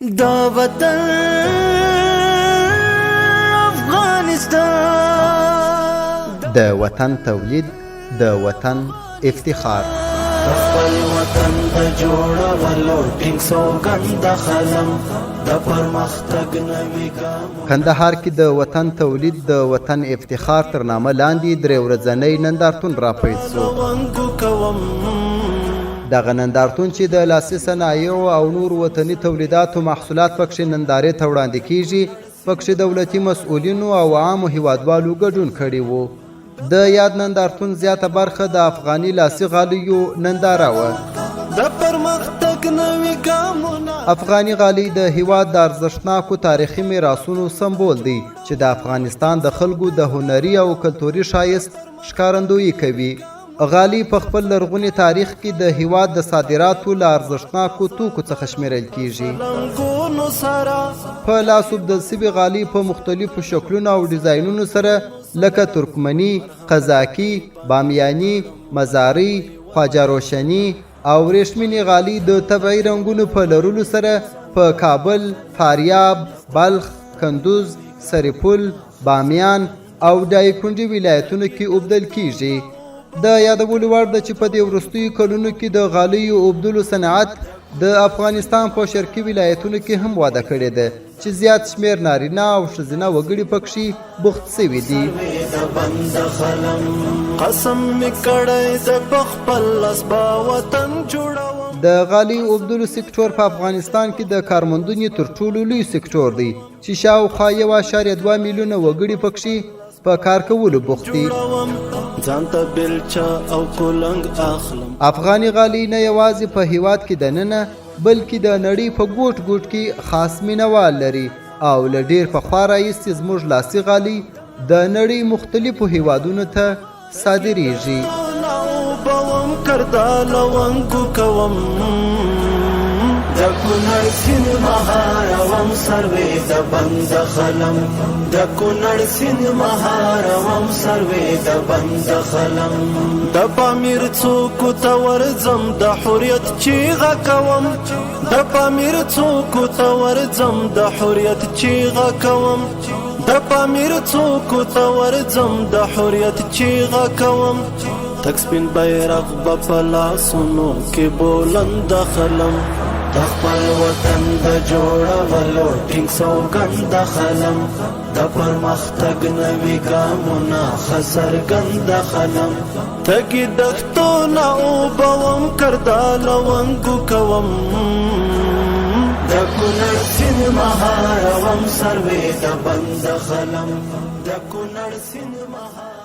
دا وطن افغانستان، د وطن تولید، د وطن افتخار. خپل وطن د جوړولو ټینګ سوګند خلم د پرمختګ نوي ګام. کندهار کې د وطن تولید، د وطن افتخار تر نامه لاندې درې ورځنی نندارتون راپیل شو. دغه نندارتون چې د لاسي صنایعو او نور وطني تولیداتو محصولات پکښې نندارې ته وړاندې کیږي، پکښې دولتي مسؤلینو او عامو هیوادوالو ګډون کړی و. د یاد نندارتون زیاته برخه د افغاني لاسي غالیو ننداره وه. افغاني غالۍ د هیواد د ارزښتناکو تاریخي میراثونو سمبول دی چې د افغانستان د خلکو د هنري او کلتوري ښایست ښکارندویي کوي. غالۍ په خپل لرغوني تاریخ کې د هیواد د صادراتو له ارزښتناکو توکو څخه شمیرل کیږي. په لاس اوبدل سوي غالۍ په مختلفو شکلونو او ډیزاینونو سره لکه ترکمني، قزاقي، بامیاني، مزاري، خواجه روشني او ورېښمینې غالۍ د طبیعي رنګونو په لرلو سره په کابل، فاریاب، بلخ، کندوز، سرپل، بامیان او دایکنډي ولایتونو کې اوبدل کیږي. د یادولو وړ ده چې په دې وروستیو کلونو کې د غالیو اوبدلو صنعت د افغانستان په شرقي ولایتونو کې هم وده کړې ده چې زیات شمیر نارینه او ښځینه وګړي پکښې بوخت سوي دي. د غالۍ اوبدلو سکتور په افغانستان کې د کارموندنې تر ټولو لوی سکتور دی چې شاوخوا 1.2 میلیونه وګړي پکښې په کار کولو بوخت دي. افغاني غالۍ نه یوازې په هیواد کې دننه بلکې د نړۍ په ګوټ ګوټ کې خاص مینوال لري او له ډېر پخوا راهیسې زموږ لاسي غالۍ د نړۍ مختلفو هیوادونو ته صادریږي. د کونړ سیند مهاروم سروې د بند خلم، د کونړ سیند مهاروم سروې د بند خلم، د پامیر څوکو ته ورځم د حریت چیغه کوم، د پامیر څوکو ته ورځم د حریت چیغه کوم، د پامیر څوکو ته ورځم د حریت چیغه کوم. تک سپین بیرغ به په لاسونو کې بلند خلم، د خپل وطن د جوړولو ټینګ سوګند خلم، د پرمختګ نوي ګامونه ښه څرګند خلم. تږي دښتونه اوبوم کرداله ونګو کوم، د کونړ سیند مهاروم سروې د بند خلم، د کونړ سیند مهاروم